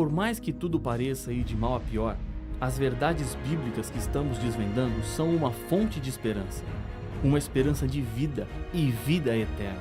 Por mais que tudo pareça ir de mal a pior, as verdades bíblicas que estamos desvendando são uma fonte de esperança. Uma esperança de vida e vida eterna.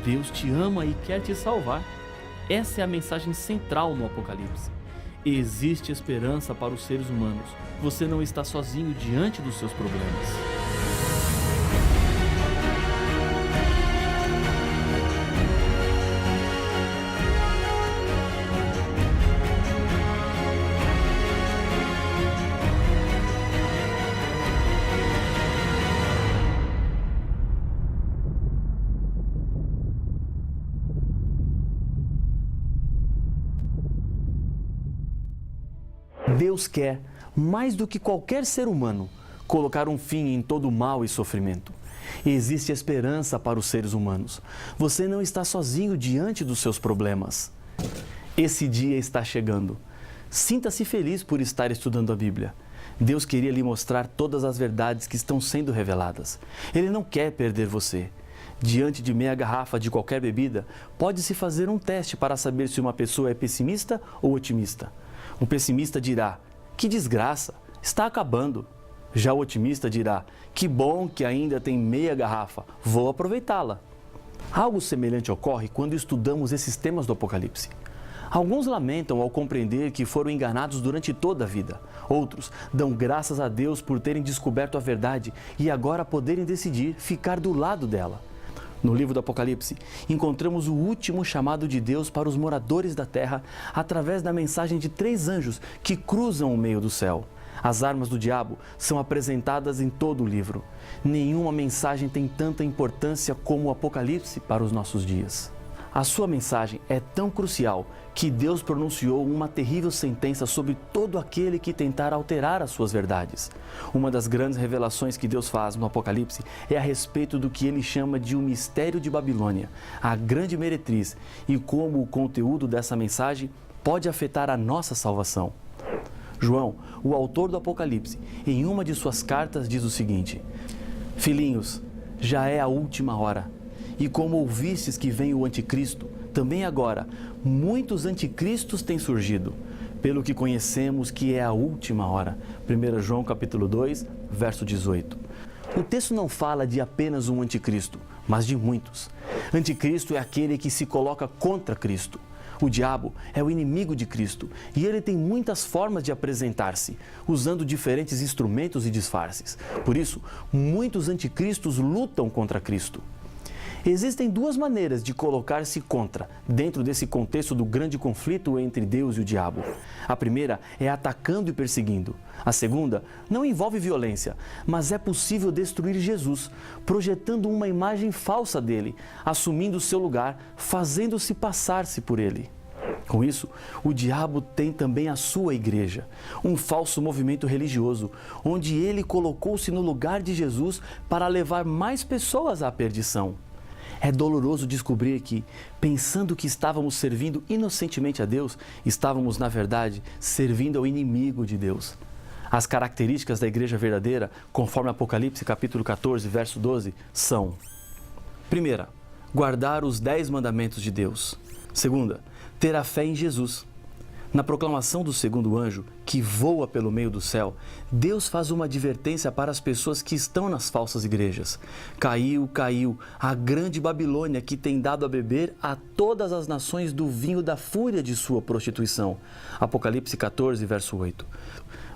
Deus te ama e quer te salvar. Essa é a mensagem central no Apocalipse. Existe esperança para os seres humanos. Você não está sozinho diante dos seus problemas. Deus quer, mais do que qualquer ser humano, colocar um fim em todo o mal e sofrimento. Existe esperança para os seres humanos. Você não está sozinho diante dos seus problemas. Esse dia está chegando. Sinta-se feliz por estar estudando a Bíblia. Deus queria lhe mostrar todas as verdades que estão sendo reveladas. Ele não quer perder você. Diante de meia garrafa de qualquer bebida, pode-se fazer um teste para saber se uma pessoa é pessimista ou otimista. O pessimista dirá, que desgraça, está acabando. Já o otimista dirá, que bom que ainda tem meia garrafa, vou aproveitá-la. Algo semelhante ocorre quando estudamos esses temas do Apocalipse. Alguns lamentam ao compreender que foram enganados durante toda a vida. Outros dão graças a Deus por terem descoberto a verdade e agora poderem decidir ficar do lado dela. No livro do Apocalipse, encontramos o último chamado de Deus para os moradores da terra através da mensagem de 3 anjos que cruzam o meio do céu. As armas do diabo são apresentadas em todo o livro. Nenhuma mensagem tem tanta importância como o Apocalipse para os nossos dias. A sua mensagem é tão crucial que Deus pronunciou uma terrível sentença sobre todo aquele que tentar alterar as suas verdades. Uma das grandes revelações que Deus faz no Apocalipse é a respeito do que ele chama de o mistério de Babilônia, a grande meretriz, e como o conteúdo dessa mensagem pode afetar a nossa salvação. João, o autor do Apocalipse, em uma de suas cartas diz o seguinte: Filhinhos, já é a última hora. E como ouvistes que vem o anticristo, também agora muitos anticristos têm surgido, pelo que conhecemos que é a última hora. 1 João capítulo 2, verso 18. O texto não fala de apenas um anticristo, mas de muitos. Anticristo é aquele que se coloca contra Cristo. O diabo é o inimigo de Cristo e ele tem muitas formas de apresentar-se, usando diferentes instrumentos e disfarces. Por isso, muitos anticristos lutam contra Cristo. Existem 2 maneiras de colocar-se contra, dentro desse contexto do grande conflito entre Deus e o diabo. A primeira é atacando e perseguindo. A segunda não envolve violência, mas é possível destruir Jesus, projetando uma imagem falsa dele, assumindo seu lugar, fazendo-se passar-se por ele. Com isso, o diabo tem também a sua igreja, um falso movimento religioso, onde ele colocou-se no lugar de Jesus para levar mais pessoas à perdição. É doloroso descobrir que, pensando que estávamos servindo inocentemente a Deus, estávamos, na verdade, servindo ao inimigo de Deus. As características da igreja verdadeira, conforme Apocalipse capítulo 14, verso 12, são: primeira, guardar os 10 mandamentos de Deus. Segunda, ter a fé em Jesus. Na proclamação do segundo anjo, que voa pelo meio do céu, Deus faz uma advertência para as pessoas que estão nas falsas igrejas. Caiu, caiu, a grande Babilônia que tem dado a beber a todas as nações do vinho da fúria de sua prostituição. Apocalipse 14, verso 8.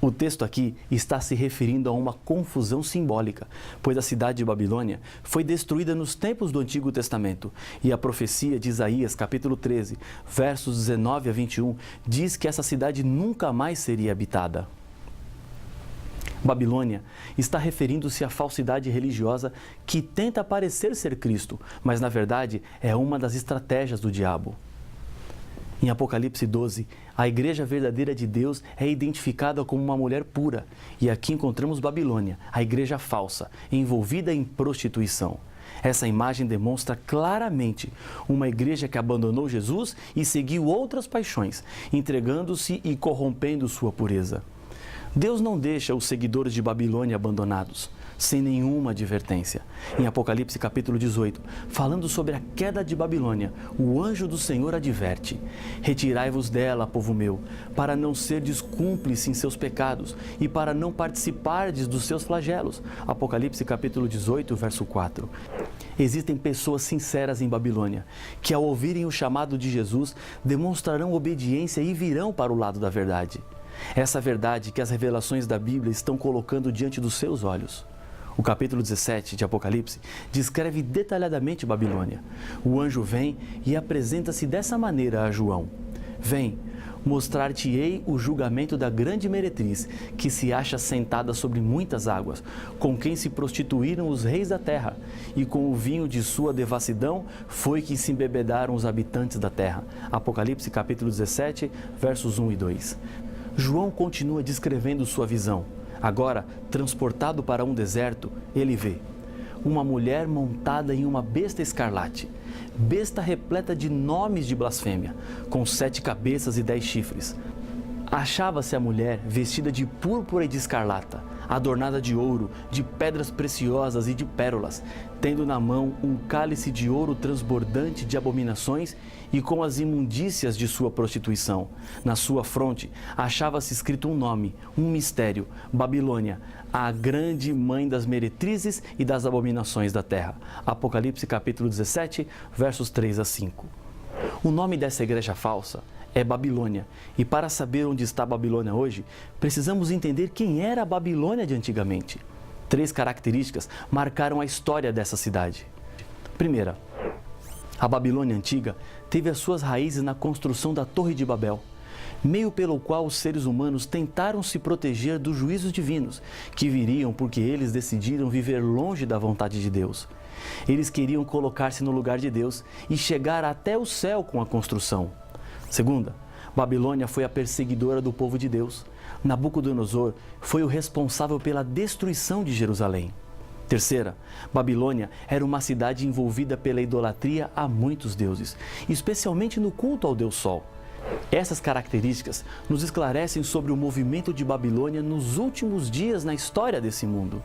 O texto aqui está se referindo a uma confusão simbólica, pois a cidade de Babilônia foi destruída nos tempos do Antigo Testamento e a profecia de Isaías, capítulo 13, versos 19 a 21, diz que essa cidade nunca mais seria habitada. Babilônia está referindo-se à falsidade religiosa que tenta parecer ser Cristo, mas na verdade é uma das estratégias do diabo. Em Apocalipse 12, a igreja verdadeira de Deus é identificada como uma mulher pura. E aqui encontramos Babilônia, a igreja falsa, envolvida em prostituição. Essa imagem demonstra claramente uma igreja que abandonou Jesus e seguiu outras paixões, entregando-se e corrompendo sua pureza. Deus não deixa os seguidores de Babilônia abandonados. sem nenhuma advertência. Em Apocalipse capítulo 18, falando sobre a queda de Babilônia, o anjo do Senhor adverte: retirai-vos dela, povo meu, para não serdes cúmplice em seus pecados e para não participardes dos seus flagelos. Apocalipse capítulo 18, verso 4. Existem pessoas sinceras em Babilônia, que ao ouvirem o chamado de Jesus, demonstrarão obediência e virão para o lado da verdade. Essa verdade que as revelações da Bíblia estão colocando diante dos seus olhos. O capítulo 17 de Apocalipse descreve detalhadamente Babilônia. O anjo vem e apresenta-se dessa maneira a João: vem, mostrar-te-ei o julgamento da grande meretriz, que se acha sentada sobre muitas águas, com quem se prostituíram os reis da terra, e com o vinho de sua devassidão foi que se embebedaram os habitantes da terra. Apocalipse capítulo 17, versos 1 e 2. João continua descrevendo sua visão. Agora, transportado para um deserto, ele vê uma mulher montada em uma besta escarlate, besta repleta de nomes de blasfêmia, com 7 cabeças e 10 chifres. Achava-se a mulher vestida de púrpura e de escarlata, adornada de ouro, de pedras preciosas e de pérolas, tendo na mão um cálice de ouro transbordante de abominações e com as imundícias de sua prostituição. Na sua fronte achava-se escrito um nome, um mistério: Babilônia, a grande mãe das meretrizes e das abominações da terra. Apocalipse capítulo 17, versos 3 a 5. O nome dessa igreja falsa é Babilônia. E para saber onde está a Babilônia hoje, precisamos entender quem era a Babilônia de antigamente. 3 características marcaram a história dessa cidade. Primeira, a Babilônia antiga teve as suas raízes na construção da Torre de Babel, meio pelo qual os seres humanos tentaram se proteger dos juízos divinos, que viriam porque eles decidiram viver longe da vontade de Deus. Eles queriam colocar-se no lugar de Deus e chegar até o céu com a construção. Segunda, Babilônia foi a perseguidora do povo de Deus. Nabucodonosor foi o responsável pela destruição de Jerusalém. Terceira, Babilônia era uma cidade envolvida pela idolatria a muitos deuses, especialmente no culto ao Deus Sol. Essas características nos esclarecem sobre o movimento de Babilônia nos últimos dias na história desse mundo.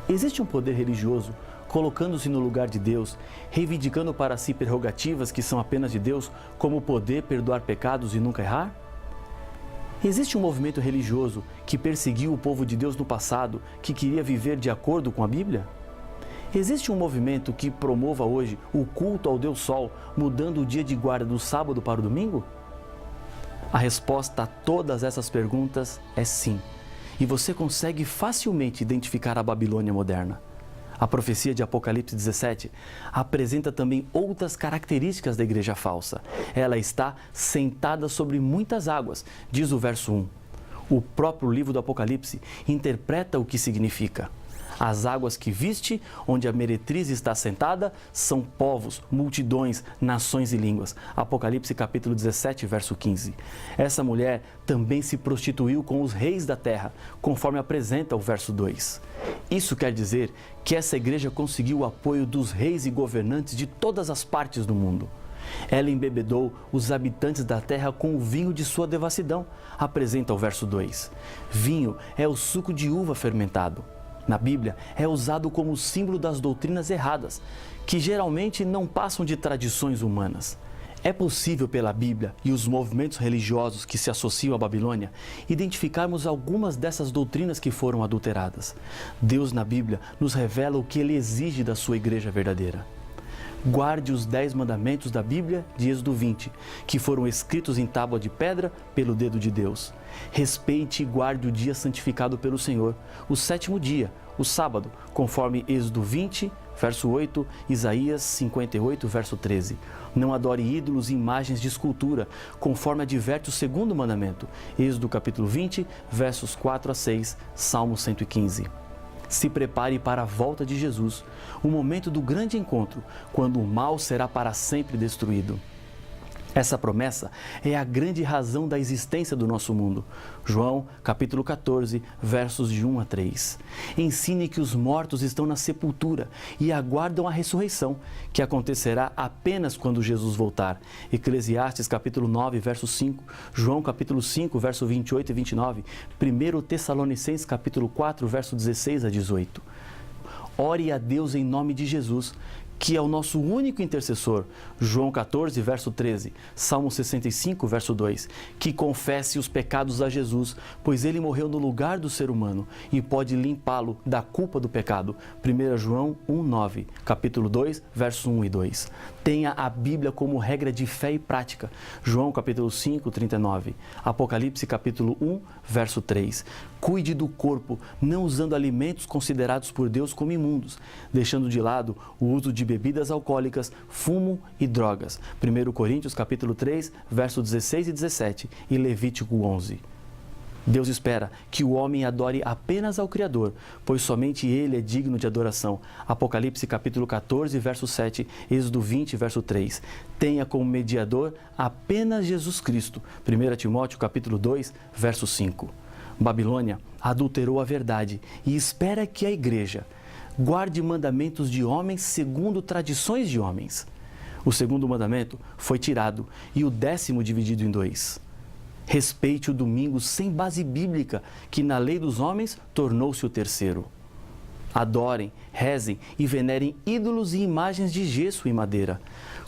Existe um poder religioso colocando-se no lugar de Deus, reivindicando para si prerrogativas que são apenas de Deus, como o poder perdoar pecados e nunca errar? Existe um movimento religioso que perseguiu o povo de Deus no passado, que queria viver de acordo com a Bíblia? Existe um movimento que promova hoje o culto ao Deus Sol, mudando o dia de guarda do sábado para o domingo? A resposta a todas essas perguntas é sim, e você consegue facilmente identificar a Babilônia moderna. A profecia de Apocalipse 17 apresenta também outras características da igreja falsa. Ela está sentada sobre muitas águas, diz o verso 1. O próprio livro do Apocalipse interpreta o que significa. As águas que viste, onde a meretriz está sentada, são povos, multidões, nações e línguas. Apocalipse capítulo 17, verso 15. Essa mulher também se prostituiu com os reis da terra, conforme apresenta o verso 2. Isso quer dizer que essa igreja conseguiu o apoio dos reis e governantes de todas as partes do mundo. Ela embebedou os habitantes da terra com o vinho de sua devassidão, apresenta o verso 2. Vinho é o suco de uva fermentado. Na Bíblia, é usado como símbolo das doutrinas erradas, que geralmente não passam de tradições humanas. É possível, pela Bíblia e os movimentos religiosos que se associam à Babilônia, identificarmos algumas dessas doutrinas que foram adulteradas. Deus, na Bíblia, nos revela o que Ele exige da sua igreja verdadeira. Guarde os 10 mandamentos da Bíblia de Êxodo 20, que foram escritos em tábua de pedra pelo dedo de Deus. Respeite e guarde o dia santificado pelo Senhor, o 7º dia, o sábado, conforme Êxodo 20, verso 8, Isaías 58, verso 13. Não adore ídolos e imagens de escultura, conforme adverte o 2º mandamento, Êxodo capítulo 20, versos 4 a 6, Salmo 115. Se prepare para a volta de Jesus, o momento do grande encontro, quando o mal será para sempre destruído. Essa promessa é a grande razão da existência do nosso mundo. João, capítulo 14, versos de 1 a 3. Ensine que os mortos estão na sepultura e aguardam a ressurreição, que acontecerá apenas quando Jesus voltar. Eclesiastes, capítulo 9, verso 5. João, capítulo 5, verso 28 e 29. 1 Tessalonicenses, capítulo 4, verso 16 a 18. Ore a Deus em nome de Jesus, que é o nosso único intercessor. João 14, verso 13, Salmo 65, verso 2, que confesse os pecados a Jesus, pois ele morreu no lugar do ser humano e pode limpá-lo da culpa do pecado. 1 João 1, 9, capítulo 2, verso 1 e 2. Tenha a Bíblia como regra de fé e prática. João capítulo 5, 39, Apocalipse capítulo 1, verso 3. Cuide do corpo, não usando alimentos considerados por Deus como imundos, deixando de lado o uso de bebidas alcoólicas, fumo e drogas. 1 Coríntios capítulo 3, verso 16 e 17 e Levítico 11. Deus espera que o homem adore apenas ao Criador, pois somente Ele é digno de adoração. Apocalipse capítulo 14, verso 7, Êxodo 20, verso 3. Tenha como mediador apenas Jesus Cristo. 1 Timóteo capítulo 2, verso 5. Babilônia adulterou a verdade e espera que a igreja guarde mandamentos de homens segundo tradições de homens. O segundo mandamento foi tirado e o 10º dividido em 2. Respeite o domingo sem base bíblica, que na lei dos homens tornou-se o 3º. Adorem, rezem e venerem ídolos e imagens de gesso e madeira.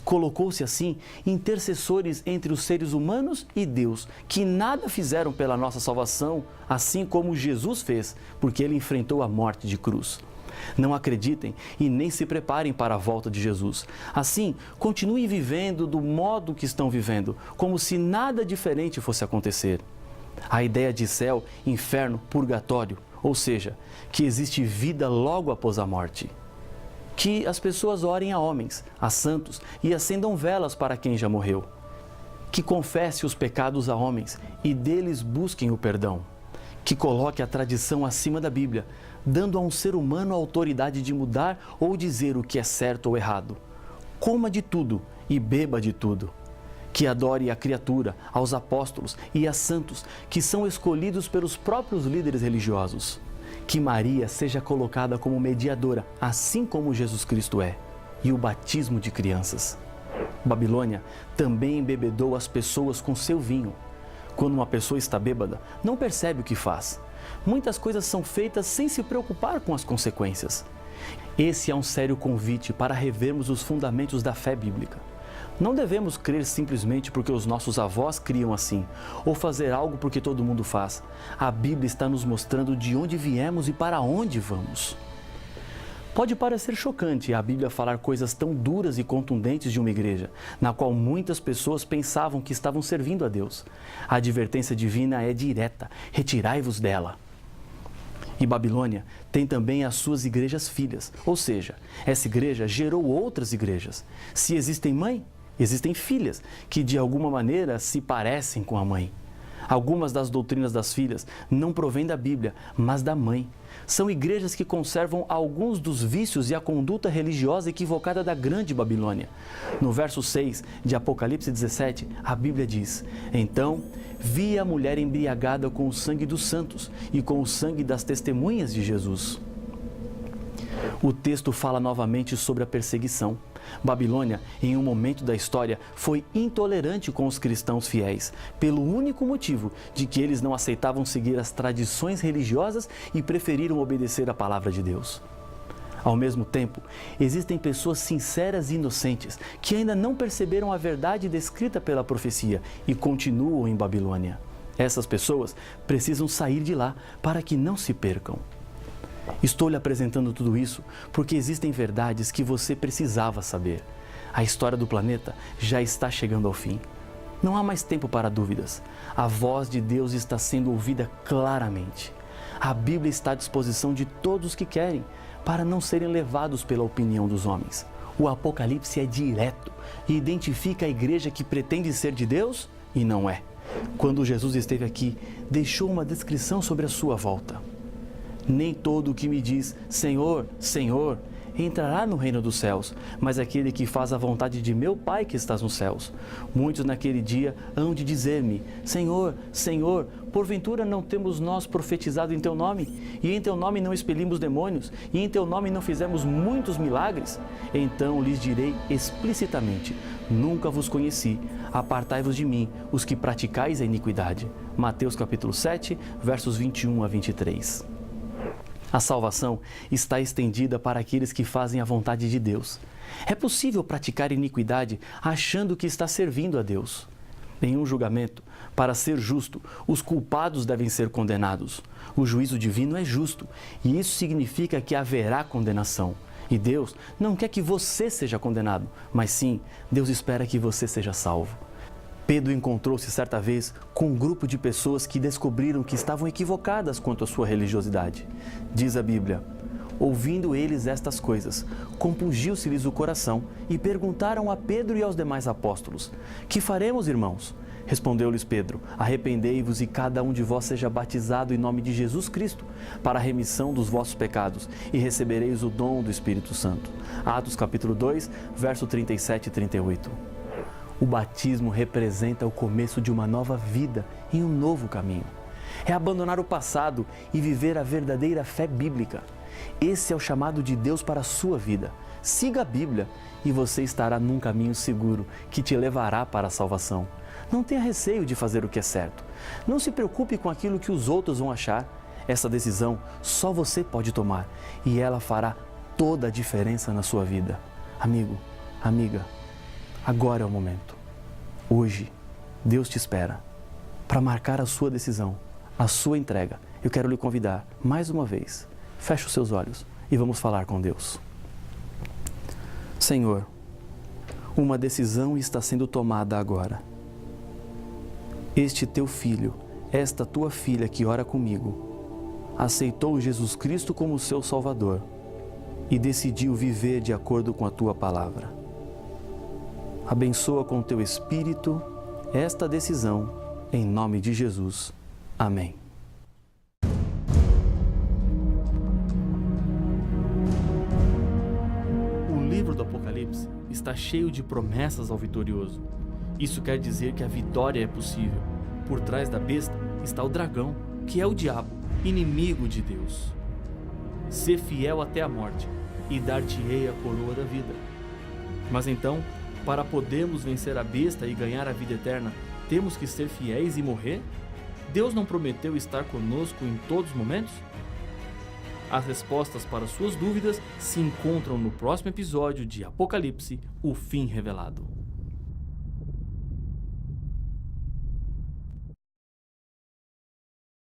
Colocou-se assim intercessores entre os seres humanos e Deus, que nada fizeram pela nossa salvação, assim como Jesus fez, porque ele enfrentou a morte de cruz. Não acreditem e nem se preparem para a volta de Jesus. Assim, continuem vivendo do modo que estão vivendo, como se nada diferente fosse acontecer. A ideia de céu, inferno, purgatório, ou seja, que existe vida logo após a morte. Que as pessoas orem a homens, a santos e acendam velas para quem já morreu. Que confesse os pecados a homens e deles busquem o perdão. Que coloque a tradição acima da Bíblia, dando a um ser humano a autoridade de mudar ou dizer o que é certo ou errado. Coma de tudo e beba de tudo. Que adore a criatura, aos apóstolos e a santos, que são escolhidos pelos próprios líderes religiosos. Que Maria seja colocada como mediadora, assim como Jesus Cristo é, e o batismo de crianças. Babilônia também embebedou as pessoas com seu vinho. Quando uma pessoa está bêbada, não percebe o que faz. Muitas coisas são feitas sem se preocupar com as consequências. Esse é um sério convite para revermos os fundamentos da fé bíblica. Não devemos crer simplesmente porque os nossos avós criam assim, ou fazer algo porque todo mundo faz. A Bíblia está nos mostrando de onde viemos e para onde vamos. Pode parecer chocante a Bíblia falar coisas tão duras e contundentes de uma igreja, na qual muitas pessoas pensavam que estavam servindo a Deus. A advertência divina é direta: retirai-vos dela. E Babilônia tem também as suas igrejas filhas, ou seja, essa igreja gerou outras igrejas. Se existem mãe, existem filhas, que de alguma maneira se parecem com a mãe. Algumas das doutrinas das filhas não provêm da Bíblia, mas da mãe. São igrejas que conservam alguns dos vícios e a conduta religiosa equivocada da grande Babilônia. No verso 6 de Apocalipse 17, a Bíblia diz: Então vi a mulher embriagada com o sangue dos santos e com o sangue das testemunhas de Jesus. O texto fala novamente sobre a perseguição. Babilônia, em um momento da história, foi intolerante com os cristãos fiéis, pelo único motivo de que eles não aceitavam seguir as tradições religiosas e preferiram obedecer à palavra de Deus. Ao mesmo tempo, existem pessoas sinceras e inocentes que ainda não perceberam a verdade descrita pela profecia e continuam em Babilônia. Essas pessoas precisam sair de lá para que não se percam. Estou lhe apresentando tudo isso porque existem verdades que você precisava saber. A história do planeta já está chegando ao fim. Não há mais tempo para dúvidas. A voz de Deus está sendo ouvida claramente. A Bíblia está à disposição de todos que querem, para não serem levados pela opinião dos homens. O Apocalipse é direto e identifica a igreja que pretende ser de Deus e não é. Quando Jesus esteve aqui, deixou uma descrição sobre a sua volta. Nem todo o que me diz, Senhor, Senhor, entrará no reino dos céus, mas aquele que faz a vontade de meu Pai que estás nos céus. Muitos naquele dia hão de dizer-me: Senhor, Senhor, porventura não temos nós profetizado em Teu nome? E em Teu nome não expelimos demônios? E em Teu nome não fizemos muitos milagres? Então lhes direi explicitamente: nunca vos conheci, apartai-vos de mim, os que praticais a iniquidade. Mateus capítulo 7, versos 21 a 23. A salvação está estendida para aqueles que fazem a vontade de Deus. É possível praticar iniquidade achando que está servindo a Deus. Em um julgamento, para ser justo, os culpados devem ser condenados. O juízo divino é justo e isso significa que haverá condenação. E Deus não quer que você seja condenado, mas sim, Deus espera que você seja salvo. Pedro encontrou-se certa vez com um grupo de pessoas que descobriram que estavam equivocadas quanto à sua religiosidade. Diz a Bíblia: ouvindo eles estas coisas, compungiu-se-lhes o coração e perguntaram a Pedro e aos demais apóstolos: que faremos, irmãos? Respondeu-lhes Pedro: arrependei-vos e cada um de vós seja batizado em nome de Jesus Cristo, para a remissão dos vossos pecados, e recebereis o dom do Espírito Santo. Atos capítulo 2, verso 37 e 38. O batismo representa o começo de uma nova vida em um novo caminho. É abandonar o passado e viver a verdadeira fé bíblica. Esse é o chamado de Deus para a sua vida. Siga a Bíblia e você estará num caminho seguro que te levará para a salvação. Não tenha receio de fazer o que é certo. Não se preocupe com aquilo que os outros vão achar. Essa decisão só você pode tomar e ela fará toda a diferença na sua vida. Amigo, amiga, agora é o momento. Hoje, Deus te espera para marcar a sua decisão, a sua entrega. Eu quero lhe convidar, mais uma vez, feche os seus olhos e vamos falar com Deus. Senhor, uma decisão está sendo tomada agora. Este teu filho, esta tua filha que ora comigo, aceitou Jesus Cristo como seu Salvador e decidiu viver de acordo com a tua palavra. Abençoa com teu Espírito esta decisão, em nome de Jesus. Amém. O livro do Apocalipse está cheio de promessas ao vitorioso. Isso quer dizer que a vitória é possível. Por trás da besta está o dragão, que é o diabo, inimigo de Deus. Sê fiel até a morte e dar-te-ei a coroa da vida. Mas então, para podermos vencer a besta e ganhar a vida eterna, temos que ser fiéis e morrer? Deus não prometeu estar conosco em todos os momentos? As respostas para suas dúvidas se encontram no próximo episódio de Apocalipse, o fim revelado.